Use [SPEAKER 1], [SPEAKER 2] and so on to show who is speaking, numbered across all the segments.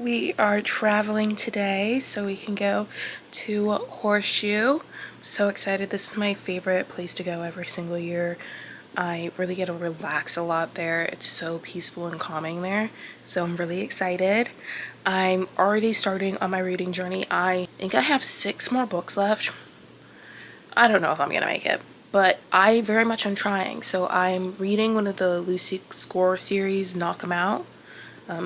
[SPEAKER 1] We are traveling today so we can go to Horseshoe. I'm so excited. This is my favorite place to go every single year. I really get to relax a lot there. It's so peaceful and calming there. So I'm really excited. I'm already starting on my reading journey. I think I have 6 more books left. I don't know if I'm gonna make it, but I very much am trying. So I'm reading one of the Lucy Score series, Knock 'Em Out.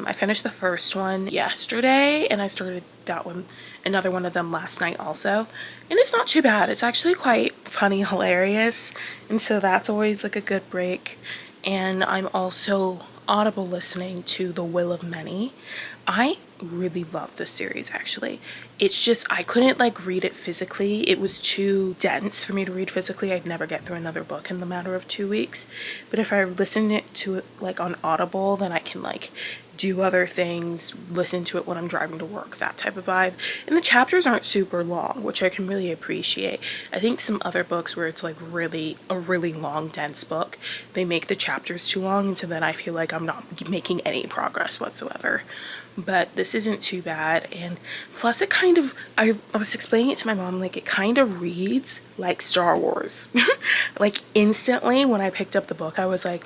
[SPEAKER 1] I finished the first one yesterday and I started that one, another one of them last night also. And it's not too bad. It's actually quite funny, hilarious. And so that's always like a good break. And I'm also audible listening to The Will of Many. I really love this series actually. It's just I couldn't like read it physically. It was too dense for me to read physically. I'd never get through another book in the matter of 2 weeks. But if I listen to it like on Audible, then I can like do other things, listen to it when I'm driving to work, that type of vibe. And the chapters aren't super long, which I can really appreciate. I think some other books where it's like a really long, dense book, they make the chapters too long, and so then I feel like I'm not making any progress whatsoever. But this isn't too bad, and plus it kind of, I was explaining it to my mom, like it kind of reads like Star Wars. Like instantly when I picked up the book, I was like,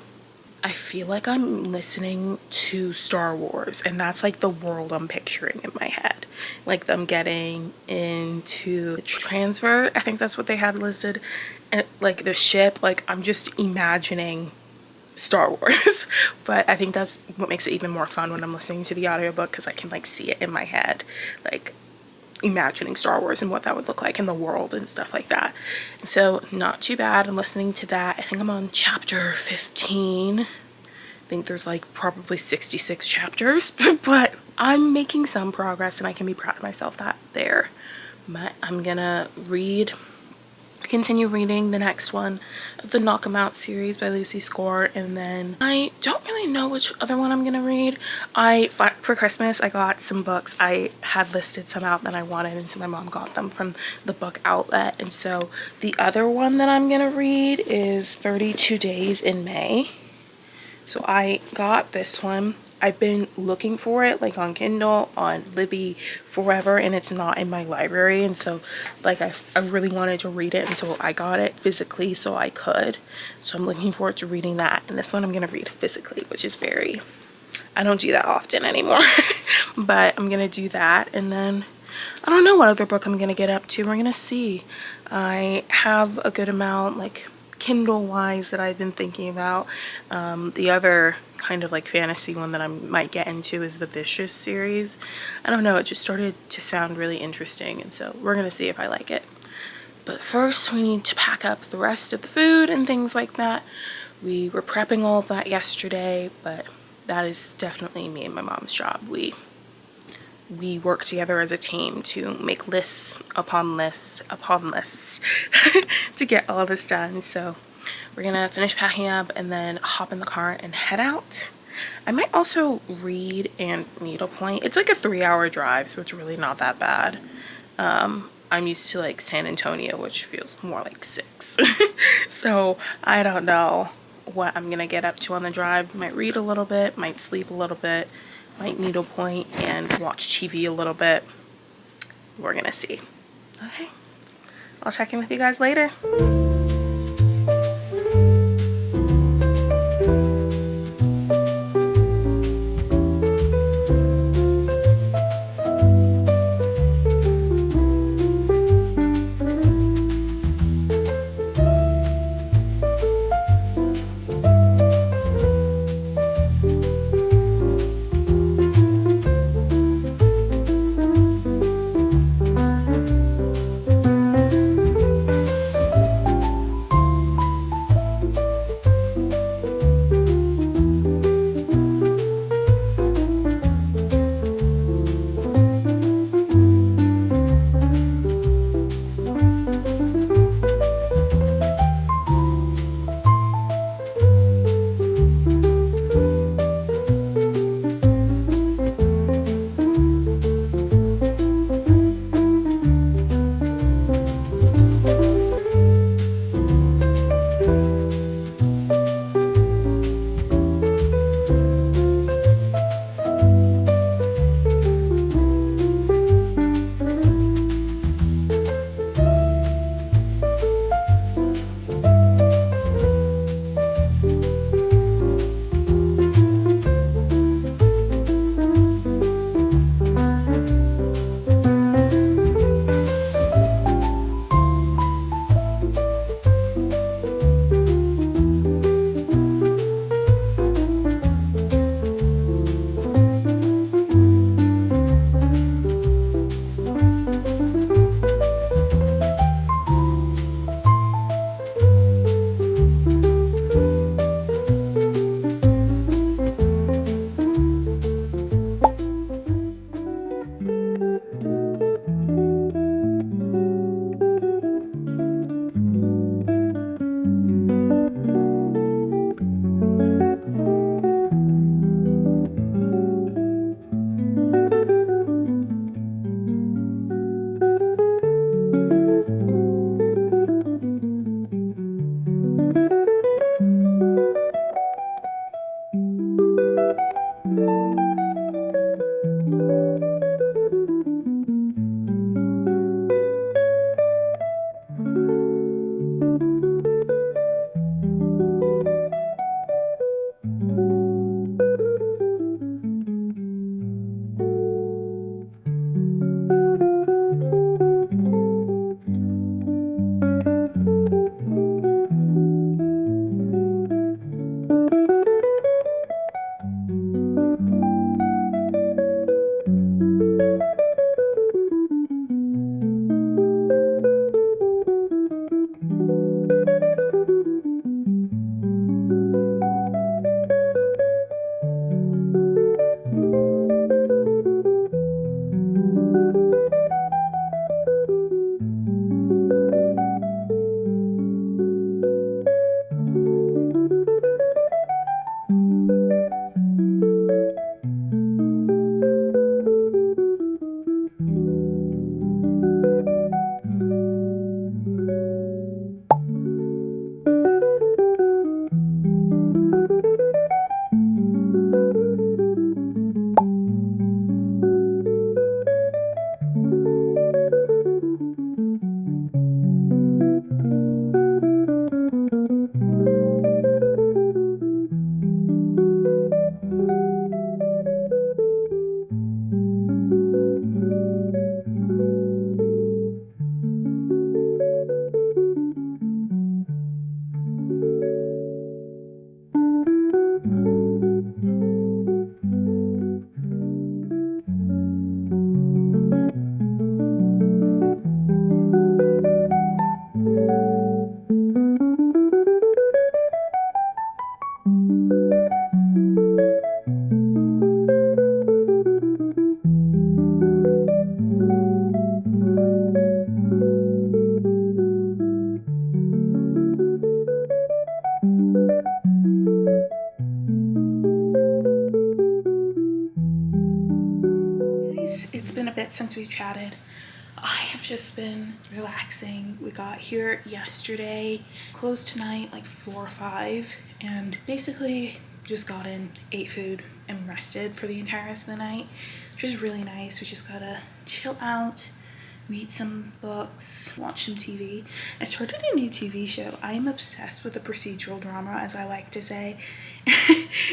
[SPEAKER 1] I feel like I'm listening to Star Wars, and that's like the world I'm picturing in my head. Like them getting into the transfer, I think that's what they had listed, and like the ship, like I'm just imagining Star Wars. But I think that's what makes it even more fun when I'm listening to the audiobook, because I can like see it in my head, like imagining Star Wars and what that would look like in the world and stuff like that. So not too bad. I'm listening to that. I think I'm on chapter 15. I think there's like probably 66 chapters, but I'm making some progress and I can be proud of myself that there. But I'm gonna continue reading the next one of the Knock 'Em Out series by Lucy Score, and then I don't really know which other one I'm gonna read. For Christmas I got some books. I had listed some out that I wanted, and so my mom got them from the book outlet, and so the other one that I'm gonna read is 32 Days in May. So I got this one. I've been looking for it like on Kindle, on Libby forever, and it's not in my library, and so like I really wanted to read it, and so I got it physically so I could. So I'm looking forward to reading that, and this one I'm gonna read physically, which is I don't do that often anymore. But I'm gonna do that, and then I don't know what other book I'm gonna get up to. We're gonna see. I have a good amount like Kindle wise that I've been thinking about. The other kind of like fantasy one that I might get into is the Vicious series. I don't know, it just started to sound really interesting, and so we're gonna see if I like it. But first we need to pack up the rest of the food and things like that. We were prepping all of that yesterday, but that is definitely me and my mom's job. We work together as a team to make lists upon lists upon lists to get all this done. So we're gonna finish packing up and then hop in the car and head out. I might also read and needlepoint. It's like a 3-hour drive, so it's really not that bad. I'm used to like San Antonio, which feels more like 6. So I don't know what I'm gonna get up to on the drive. Might read a little bit, might sleep a little bit, might needlepoint and watch TV a little bit. We're gonna see. Okay, I'll check in with you guys later. guys, it's been a bit since we've chatted. I have just been relaxing. We got here yesterday, closed tonight like 4 or 5, and basically just got in, ate food, and rested for the entire rest of the night, which is really nice. We just gotta chill out, read some books, watch some TV. I started a new TV show. I am obsessed with the procedural drama, as I like to say.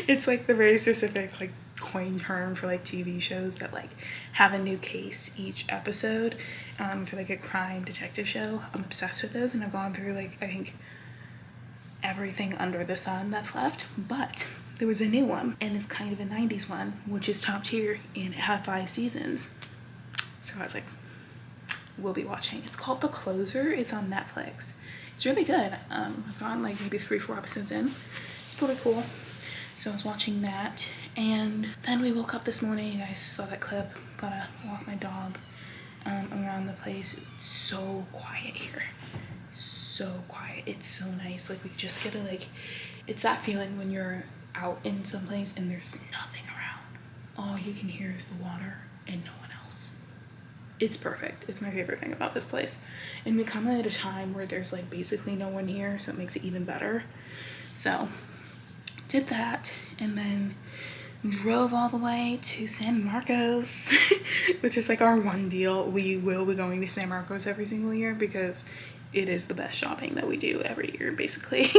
[SPEAKER 1] It's like the very specific like coin term for like TV shows that like have a new case each episode, for like a crime detective show. I'm obsessed with those, and I've gone through like I think everything under the sun that's left, but there was a new one, and it's kind of a 90s one, which is top tier, and it had 5 seasons. So I was like, we'll be watching. It's called The Closer. It's on Netflix. It's really good. I've gotten like maybe 3-4 episodes in. It's pretty cool. So I was watching that, and then we woke up this morning. You guys saw that clip. Gotta walk my dog around the place. It's so quiet here. So quiet. It's so nice. Like we just get to like, it's that feeling when you're out in some place and there's nothing around. All you can hear is the water and no one else. It's perfect. It's my favorite thing about this place. And we come at a time where there's like basically no one here, so it makes it even better. So did that, and then drove all the way to San Marcos, which is like our one deal. We will be going to San Marcos every single year because it is the best shopping that we do every year, basically.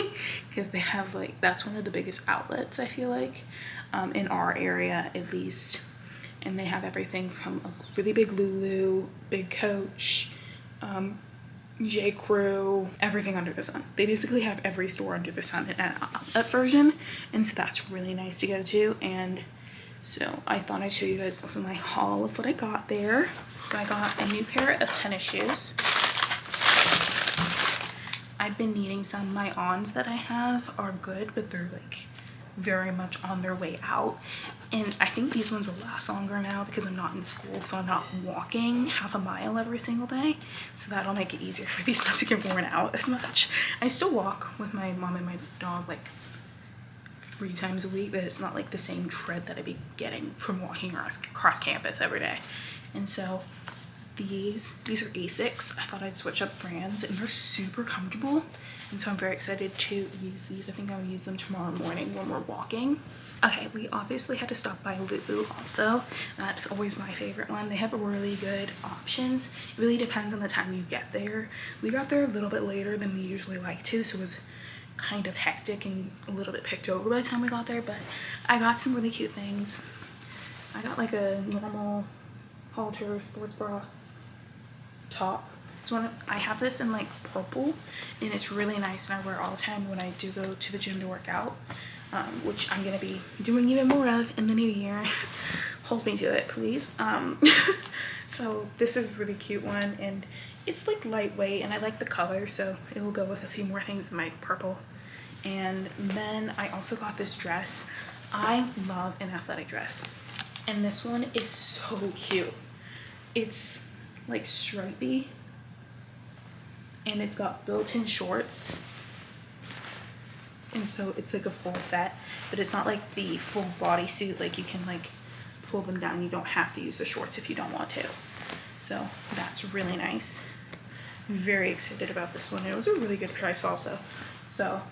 [SPEAKER 1] Because they have like, that's one of the biggest outlets, I feel like, in our area at least. And they have everything from a really big Lulu, big Coach, J. Crew, everything under the sun. They basically have every store under the sun in an outlet version, and so that's really nice to go to. And so I thought I'd show you guys also my haul of what I got there. So I got a new pair of tennis shoes. I've been needing some. My ons that I have are good, but they're like very much on their way out, and I think these ones will last longer now because I'm not in school, so I'm not walking half a mile every single day, so that'll make it easier for these not to get worn out as much. I still walk with my mom and my dog like 3 times a week, but it's not like the same tread that I'd be getting from walking across campus every day. And so these are Asics. I thought I'd switch up brands, and they're super comfortable, and so I'm very excited to use these. I think I'll use them tomorrow morning when we're walking. Okay, we obviously had to stop by Lulu also. That's always my favorite one. They have really good options. It really depends on the time you get there. We got there a little bit later than we usually like to, so it was kind of hectic and a little bit picked over by the time we got there, but I got some really cute things. I got like a normal halter sports bra top. I have this in like purple, and it's really nice, and I wear it all the time when I do go to the gym to work out, which I'm gonna be doing even more of in the new year. Hold me to it, please. So this is a really cute one, and it's like lightweight, and I like the color, so it will go with a few more things in my purple. And then I also got this dress. I love an athletic dress, and this one is so cute. It's like stripy, and it's got built-in shorts, and so it's like a full set, but it's not like the full bodysuit. Like you can like pull them down. You don't have to use the shorts if you don't want to. So that's really nice. I'm very excited about this one. It was a really good price also. So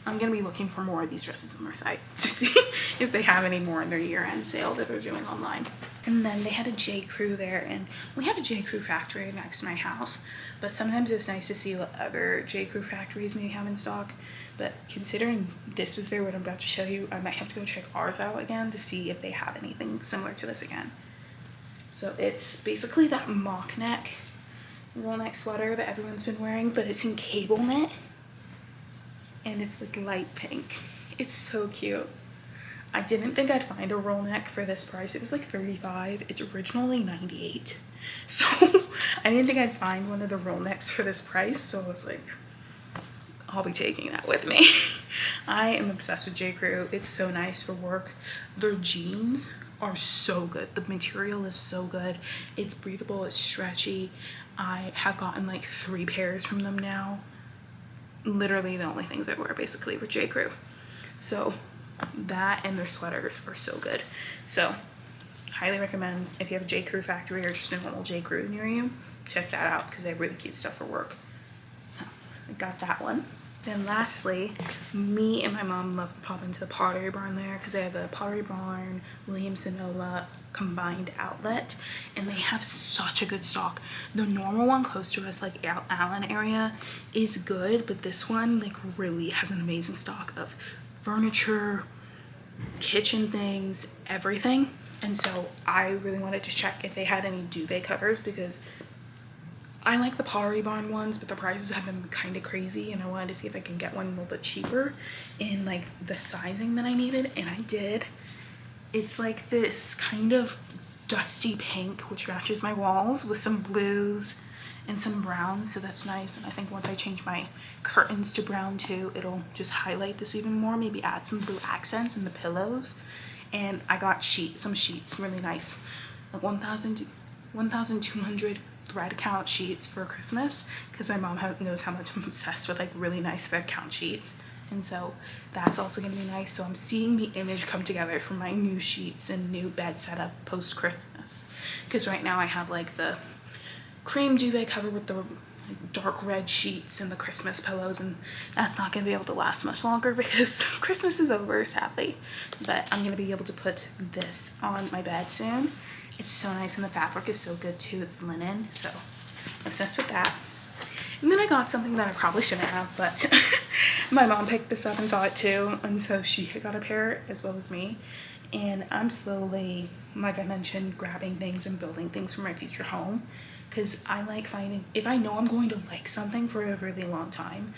[SPEAKER 1] I'm gonna be looking for more of these dresses on their site to see if they have any more in their year-end sale that they're doing online. And then they had a J. Crew there, and we have a J. Crew factory next to my house, but sometimes it's nice to see what other J. Crew factories may have in stock. But considering this was there, what I'm about to show you, I might have to go check ours out again to see if they have anything similar to this again. So it's basically that mock neck roll neck sweater that everyone's been wearing, but it's in cable knit, and it's like light pink. It's so cute. I didn't think I'd find a roll neck for this price. It was like $35. It's originally $98. So I didn't think I'd find one of the roll necks for this price. So I was like, I'll be taking that with me. I am obsessed with J. Crew. It's so nice for work. Their jeans are so good. The material is so good. It's breathable. It's stretchy. I have gotten like 3 pairs from them now. Literally the only things I wear basically were J. Crew. So that and their sweaters are so good. So highly recommend if you have a J. Crew factory or just a normal J. Crew near you, check that out because they have really cute stuff for work. So I got that one. Then lastly, me and my mom love to pop into the Pottery Barn there because they have a Pottery Barn, Williams Sonoma combined outlet, and they have such a good stock. The normal one close to us, like Allen area, is good, but this one like really has an amazing stock of furniture, kitchen things, everything. And so I really wanted to check if they had any duvet covers because I like the Pottery Barn ones, but the prices have been kind of crazy, and I wanted to see if I can get one a little bit cheaper in like the sizing that I needed, and I did. It's like this kind of dusty pink, which matches my walls, with some blues and some browns, so that's nice. And I think once I change my curtains to brown too, it'll just highlight this even more, maybe add some blue accents in the pillows. And I got some sheets, really nice, like 1,200 thread count sheets for Christmas, because my mom knows how much I'm obsessed with like really nice thread count sheets. And so that's also going to be nice. So I'm seeing the image come together for my new sheets and new bed setup post Christmas, because right now I have like the cream duvet cover with the like dark red sheets and the Christmas pillows, and that's not going to be able to last much longer because Christmas is over, sadly. But I'm going to be able to put this on my bed soon. It's so nice, and the fabric is so good too. It's linen, so I'm obsessed with that. And then I got something that I probably shouldn't have, but my mom picked this up and saw it too, and so she got a pair as well as me. And I'm slowly, like I mentioned, grabbing things and building things for my future home, because I like finding, if I know I'm going to like something for a really long time,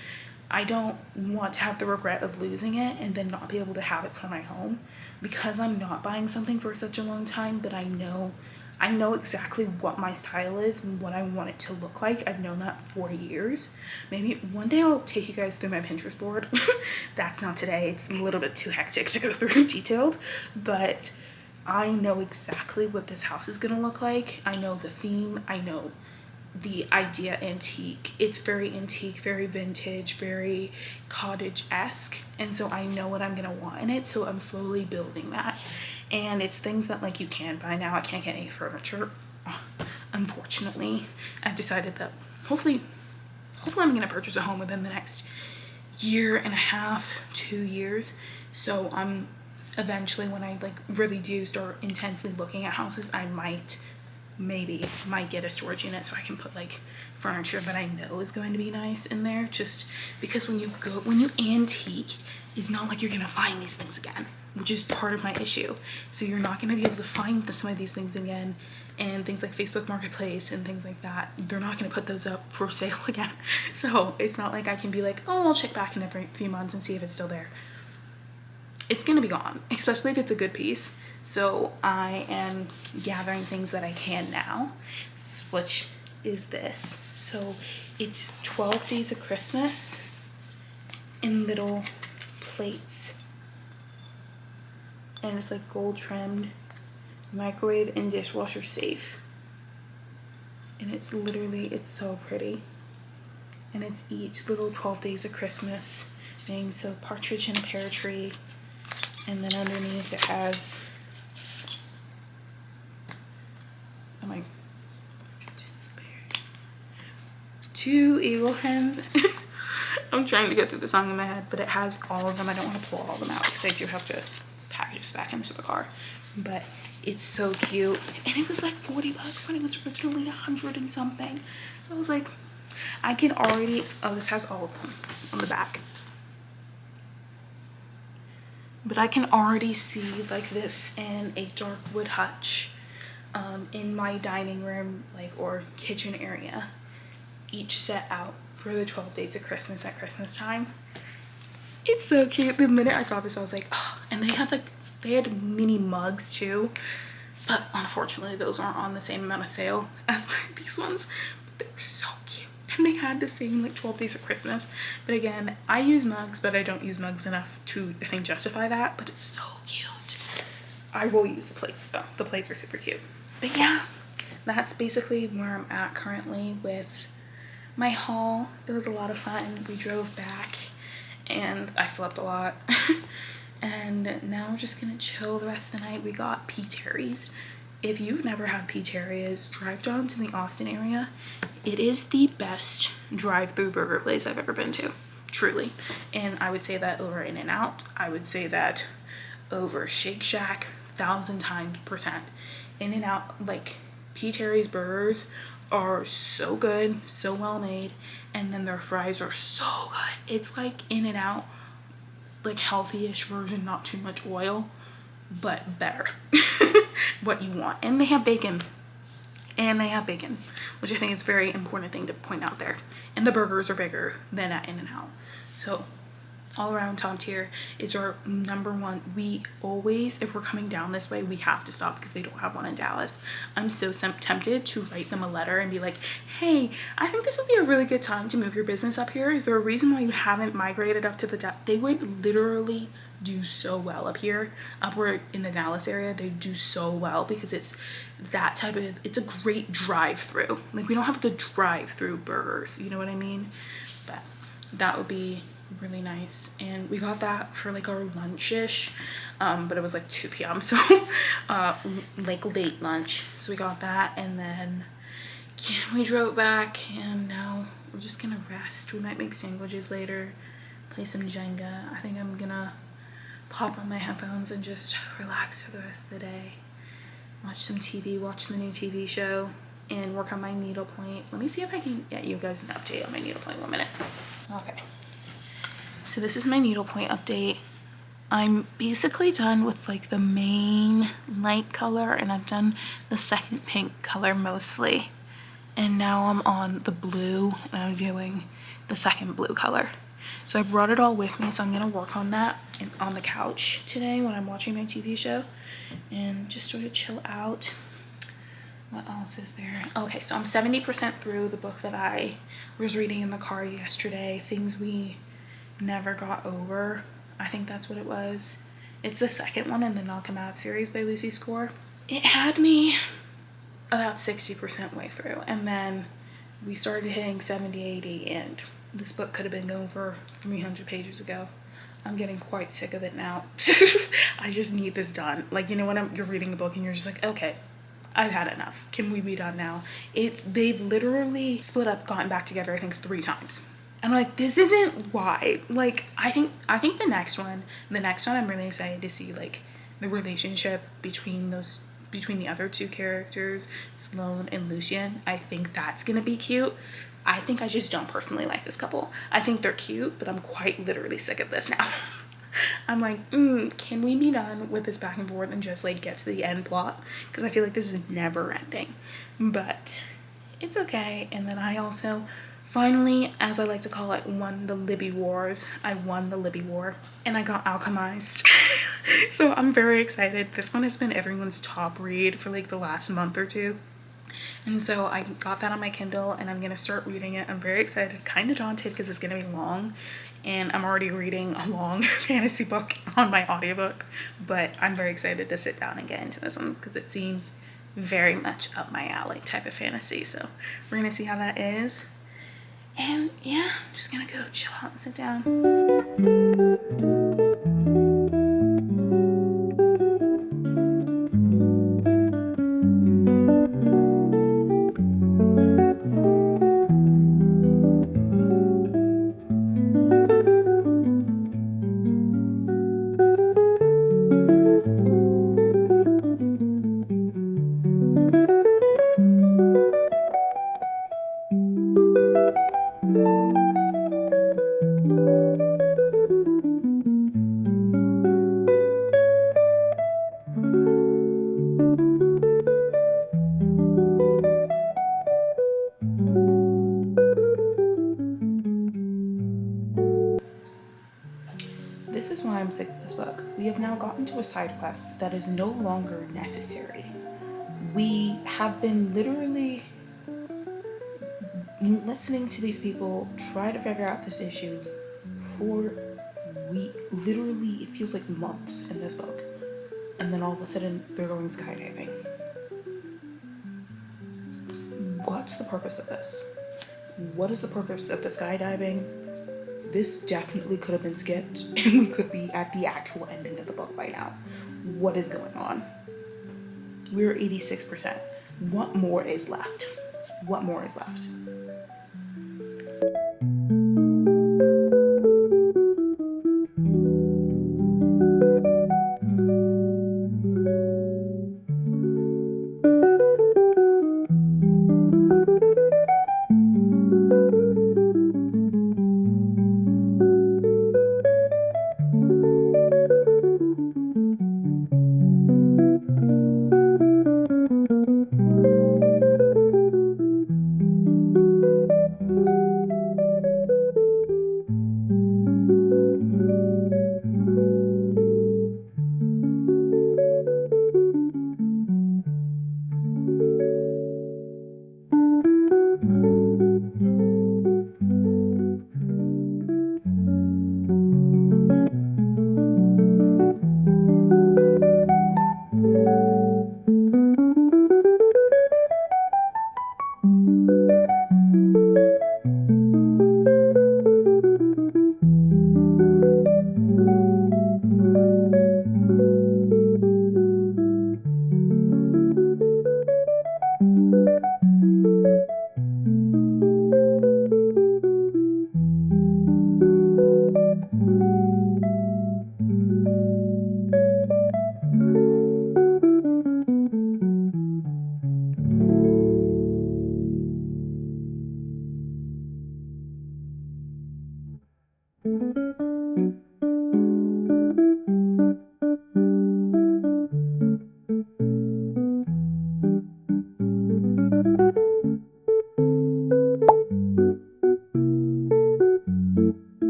[SPEAKER 1] I don't want to have the regret of losing it and then not be able to have it for my home, because I'm not buying something for such a long time. But I know exactly what my style is and what I want it to look like. I've known that for years. Maybe one day I'll take you guys through my Pinterest board. That's not today. It's a little bit too hectic to go through detailed, but I know exactly what this house is gonna look like. I know the theme. I know the idea antique. It's very antique, very vintage, very cottage-esque, and so I know what I'm gonna want in it, so I'm slowly building that. And it's things that like you can buy now. I can't get any furniture, unfortunately. I've decided that hopefully I'm gonna purchase a home within the next year and a half, 2 years. So I'm eventually, when I like really do start intensely looking at houses, I might get a storage unit so I can put like furniture that I know is going to be nice in there, just because when you antique, it's not like you're gonna find these things again, which is part of my issue. So you're not gonna be able to find some of these things again, and things like Facebook Marketplace and things like that, they're not gonna put those up for sale again. So it's not like I can be like, oh, I'll check back in every few months and see if it's still there. It's gonna be gone, especially if it's a good piece. So I am gathering things that I can now, which is this. So it's 12 Days of Christmas in little plates, and it's like gold trimmed, microwave and dishwasher safe, and it's so pretty. And it's each little 12 Days of Christmas thing. So partridge in a pear tree, and then underneath it has, oh my, 2 eagle hens. I'm trying to get through the song in my head, but it has all of them. I don't want to pull all of them out because I do have to package this back into the car. But it's so cute, and it was like $40 when it was originally 100 and something. So I was like, I can already, oh, this has all of them on the back. But I can already see like this in a dark wood hutch in my dining room, like, or kitchen area, each set out for the 12 Days of Christmas at Christmas time. It's so cute. The minute I saw this, I was like, oh. And they had mini mugs too, but unfortunately those aren't on the same amount of sale as like these ones, but they were so cute. And they had the same like 12 Days of Christmas. But again, I use mugs, but I don't use mugs enough to, I think, justify that. But it's so cute. I will use the plates though. The plates are super cute. But yeah, that's basically where I'm at currently with my haul. It was a lot of fun. We drove back and I slept a lot. And now we're just gonna chill the rest of the night. We got P. Terry's if you've never had Pizzerías, drive down to the Austin area. It is the best drive-through burger place I've ever been to, truly. And I would say that over In-N-Out. I would say that over Shake Shack, 1,000%. In-N-Out, like, Pizzería's burgers are so good, so well made, and then their fries are so good. It's like In-N-Out, like healthy-ish version, not too much oil, but better. What you want. And they have bacon. Which I think is a very important thing to point out there. And the burgers are bigger than at In-N-Out. So all around top tier. It's our number one. We always, if we're coming down this way, we have to stop because they don't have one in Dallas. I'm so tempted to write them a letter and be like, hey, I think this would be a really good time to move your business up here. Is there a reason why you haven't migrated up to the They would literally do so well up here. Upward in the Dallas area, they do so well because it's that type of, it's a great drive-through. Like, we don't have the drive-through burgers, you know what I mean? But that would be really nice. And we got that for like our lunch-ish, but it was like 2 p.m. so like late lunch, so we got that. And then we drove back, and now we're just gonna rest. We might make sandwiches later, play some Jenga. I think I'm gonna pop on my headphones and just relax for the rest of the day, watch some TV, watch the new TV show, and work on my needlepoint. Let me see if I can get you guys an update on my needlepoint. 1 minute. Okay. So this is my needlepoint update. I'm basically done with like the main light color, and I've done the second pink color mostly. And now I'm on the blue, and I'm doing the second blue color. So I brought it all with me, so I'm gonna work on that on the couch today when I'm watching my TV show and just sort of chill out. What else is there? Okay, so I'm 70% through the book that I was reading in the car yesterday, Things We Never Got Over. I think that's what it was. It's the second one in the Knock 'Em Out series by Lucy Score. It had me about 60% way through, and then we started hitting 70, 80, and this book could have been over 300 pages ago. I'm getting quite sick of it now. I just need this done. Like, you know, when you're reading a book and you're just like, okay, I've had enough. Can we be done now? They've literally split up, gotten back together, I think 3 times. I'm like, this isn't why. Like, I think the next one I'm really excited to see, like, the relationship between the other 2 characters, Sloane and Lucien. I think that's gonna be cute. I think I just don't personally like this couple. I think they're cute, but I'm quite literally sick of this now. I'm like, can we be done with this back and forth and just like get to the end plot? Because I feel like this is never ending. But it's okay. And then I also finally, as I like to call it, won the Libby Wars. I won the Libby War, and I got alchemized. So I'm very excited. This one has been everyone's top read for like the last month or 2. And so I got that on my Kindle, and I'm gonna start reading it. I'm very excited, kind of daunted because it's gonna be long, and I'm already reading a long fantasy book on my audiobook, but I'm very excited to sit down and get into this one because it seems very much up my alley type of fantasy. So we're gonna see how that is. And yeah, I'm just gonna go chill out and sit down. This is why I'm sick of this book. We have now gotten to a side quest that is no longer necessary. We have been literally listening to these people try to figure out this issue for literally, it feels like months in this book. And then all of a sudden, they're going skydiving. What's the purpose of this? What is the purpose of the skydiving? This definitely could have been skipped, and we could be at the actual ending of the book by now. What is going on? We're 86%. What more is left? What more is left?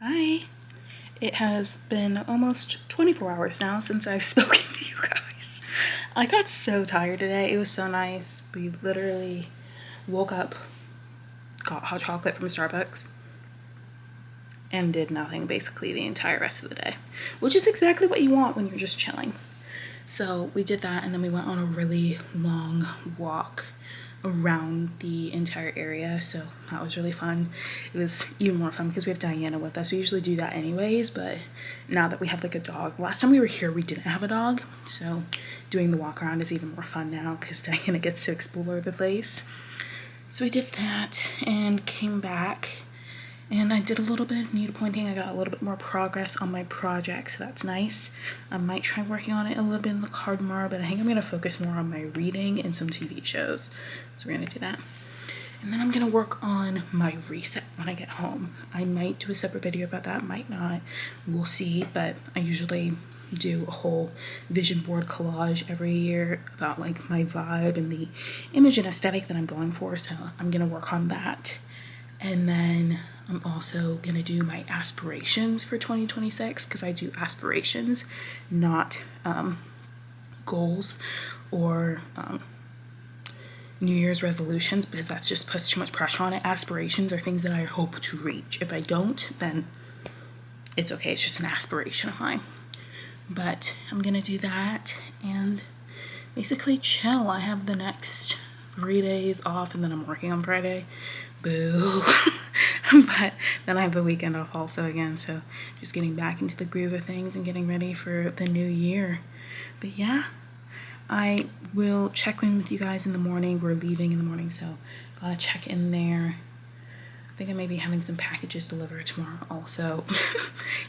[SPEAKER 1] Hi. It has been almost 24 hours now since I've spoken to you guys. I got so tired today. It was so nice. We literally woke up, got hot chocolate from Starbucks, and did nothing basically the entire rest of the day, which is exactly what you want when you're just chilling. So we did that, and then we went on a really long walk around the entire area, so that was really fun. It was even more fun because we have Diana with us. We usually do that anyways, but now that we have like a dog, last time we were here we didn't have a dog, so doing the walk around is even more fun now because Diana gets to explore the place. So we did that and came back, and I did a little bit of needlepointing. I got a little bit more progress on my project, so that's nice. I might try working on it a little bit in the car tomorrow, but I think I'm gonna focus more on my reading and some TV shows. So we're gonna do that. And then I'm gonna work on my reset when I get home. I might do a separate video about that, might not. We'll see, but I usually do a whole vision board collage every year about like my vibe and the image and aesthetic that I'm going for, so I'm gonna work on that. And then I'm also gonna do my aspirations for 2026 because I do aspirations, not goals or New Year's resolutions, because that's just puts too much pressure on it. Aspirations are things that I hope to reach. If I don't, then it's okay. It's just an aspiration of mine. But I'm gonna do that and basically chill. I have the next 3 days off, and then I'm working on Friday. Boo. But then I have the weekend off also again, so just getting back into the groove of things and getting ready for the new year. But yeah, I will check in with you guys in the morning. We're leaving in the morning, so gotta check in there. I think I may be having some packages delivered tomorrow also.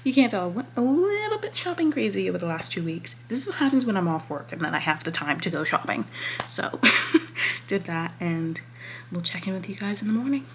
[SPEAKER 1] You can't tell, I went a little bit shopping crazy over the last 2 weeks. This is what happens when I'm off work and then I have the time to go shopping. So did that, and we'll check in with you guys in the morning.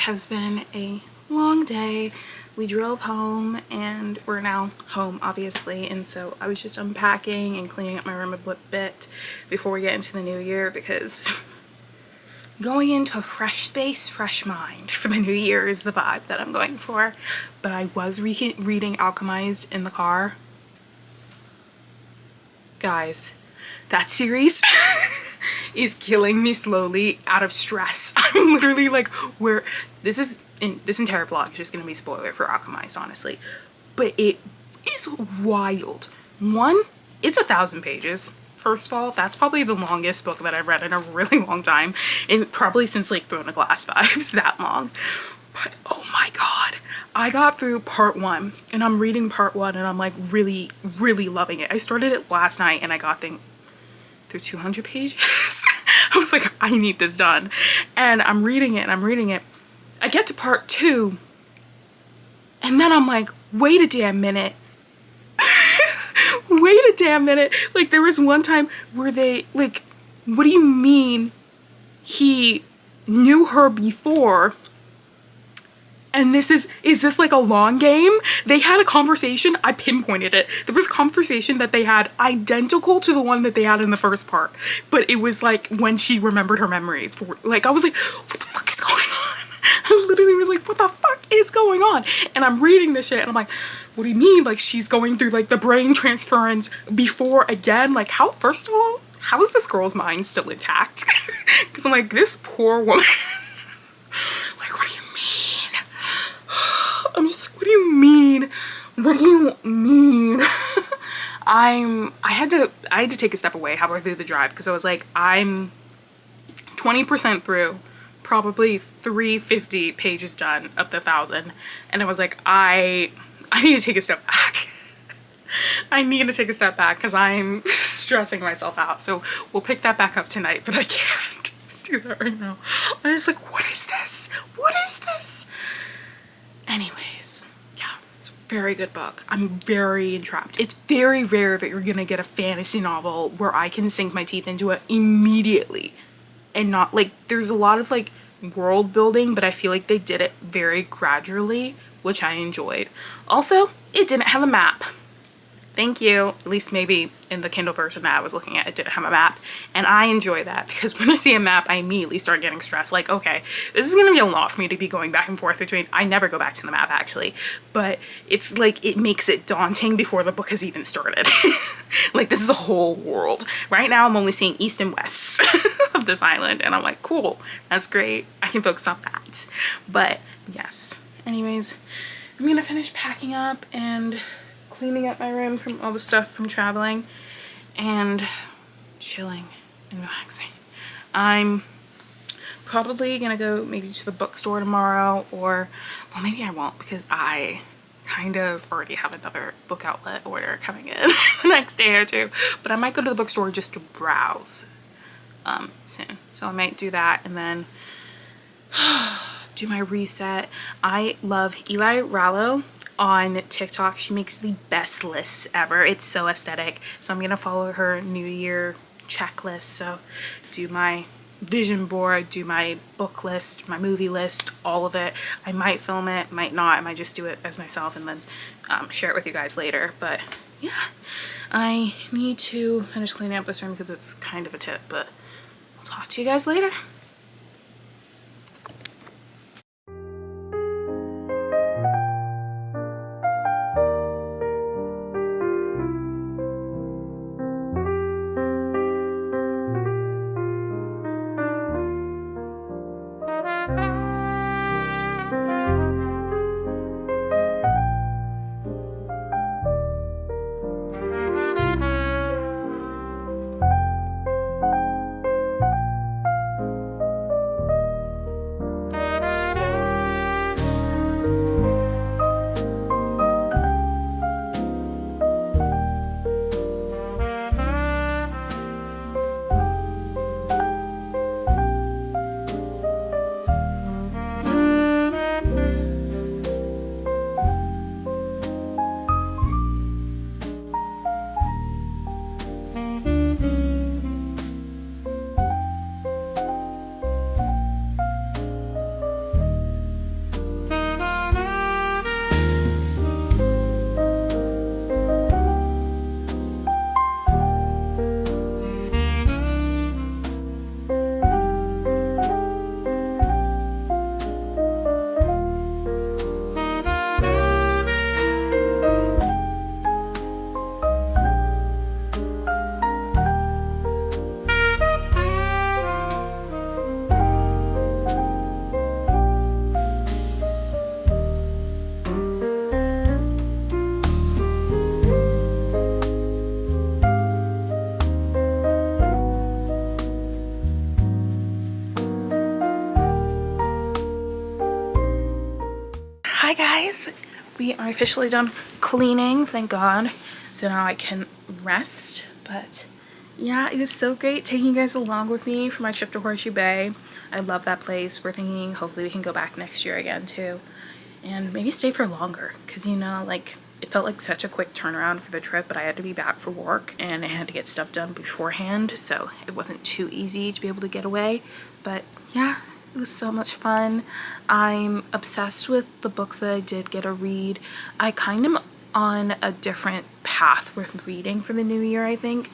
[SPEAKER 1] has been a long day. We drove home and we're now home, obviously, and so I was just unpacking and cleaning up my room a bit before we get into the new year, because going into a fresh space, fresh mind for the new year is the vibe that I'm going for. But I was reading Alchemized in the car. Guys, that series is killing me slowly out of stress. I'm literally like, where this entire vlog is just gonna be spoiler for Alchemized, honestly, but it is wild. One, it's 1,000 pages. First of all, that's probably the longest book that I've read in a really long time, and probably since like Throne of Glass vibes, that long. But oh my god, I got through part 1 and I'm reading part 1 and I'm like really loving it. I started it last night and I got through 200 pages. I was like, I need this done, and I'm reading it and I'm reading it. I get to part 2 and then I'm like, wait a damn minute. Wait a damn minute. Like, there was one time where they, like, what do you mean he knew her before? And is this like a long game? They had a conversation, I pinpointed it. There was a conversation that they had identical to the one that they had in the first part. But it was like when she remembered her memories. Like, I was like, what the fuck is going on? I literally was like, what the fuck is going on? And I'm reading this shit and I'm like, what do you mean? Like, she's going through like the brain transference before again? Like, how, first of all, how is this girl's mind still intact? Because I'm like, this poor woman. Like, what do you mean? I'm just like, what do you mean? What do you mean? I had to take a step away halfway through the drive, because I was like, I'm 20% through, probably 350 pages done of the 1,000, and I was like, I need to take a step back. I need to take a step back because I'm stressing myself out. So we'll pick that back up tonight, but I can't do that right now. I'm just like, what is this? What is this? Anyways, yeah, it's a very good book. I'm very entrapped. It's very rare that you're gonna get a fantasy novel where I can sink my teeth into it immediately and not like, there's a lot of like world building, but I feel like they did it very gradually, which I enjoyed. Also, it didn't have a map. Thank you. At least maybe in the Kindle version that I was looking at, it didn't have a map. And I enjoy that, because when I see a map, I immediately start getting stressed. Like, okay, this is gonna be a lot for me to be going back and forth between. I never go back to the map, actually. But it's like, it makes it daunting before the book has even started. Like, this is a whole world. Right now, I'm only seeing east and west of this island. And I'm like, cool, that's great. I can focus on that. But yes, anyways, I'm gonna finish packing up and cleaning up my room from all the stuff from traveling and chilling and relaxing. I'm probably gonna go maybe to the bookstore tomorrow, or, well, maybe I won't, because I kind of already have another book outlet order coming in the next day or two. But I might go to the bookstore just to browse soon. So I might do that and then do my reset. I love Eli Rallo on TikTok. She makes the best lists ever. It's so aesthetic. So I'm gonna follow her New Year checklist. So do my vision board, do my book list, my movie list, all of it. I might film it, might not. I might just do it as myself and then share it with you guys later. But yeah, I need to finish cleaning up this room because it's kind of a tip, but I'll talk to you guys later. guys, we are officially done cleaning, thank God. So now I can rest. But yeah, it was so great taking you guys along with me for my trip to Horseshoe Bay. I love that place. We're thinking hopefully we can go back next year again too, and maybe stay for longer, because you know, like, it felt like such a quick turnaround for the trip, but I had to be back for work and I had to get stuff done beforehand, so it wasn't too easy to be able to get away. But yeah, it was so much fun. I'm obsessed with the books that I did get to read. I kind of on a different path with reading for the new year, I think.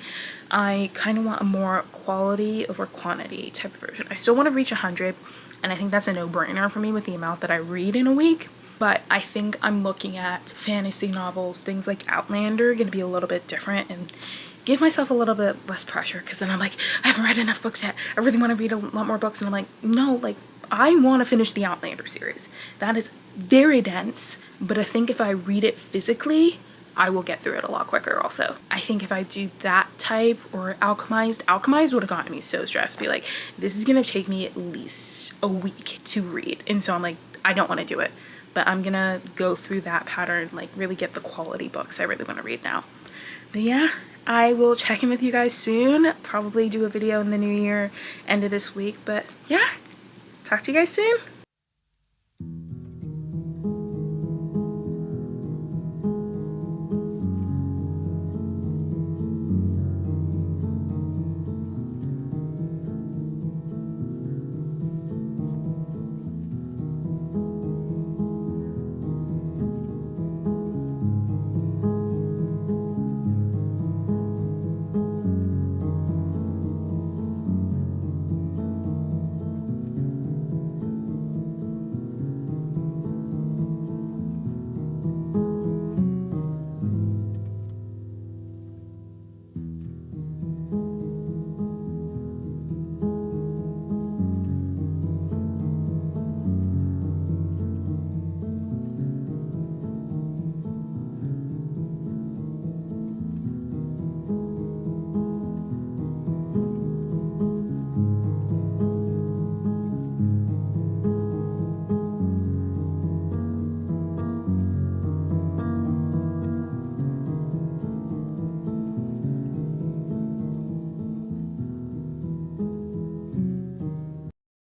[SPEAKER 1] I kind of want a more quality over quantity type of version. I still want to reach 100, and I think that's a no-brainer for me with the amount that I read in a week. But I think I'm looking at fantasy novels, things like Outlander, going to be a little bit different and give myself a little bit less pressure, because then I'm like, I haven't read enough books yet. I really want to read a lot more books. And I'm like, no, like, I want to finish the Outlander series. That is very dense, but I think if I read it physically, I will get through it a lot quicker also. I think if I do that type, or Alchemized would have gotten me so stressed. Be like, this is going to take me at least a week to read. And so I'm like, I don't want to do it. But I'm gonna go through that pattern, like really get the quality books I really want to read now. But yeah, I will check in with you guys soon. Probably do a video in the new year, end of this week. But yeah, talk to you guys soon.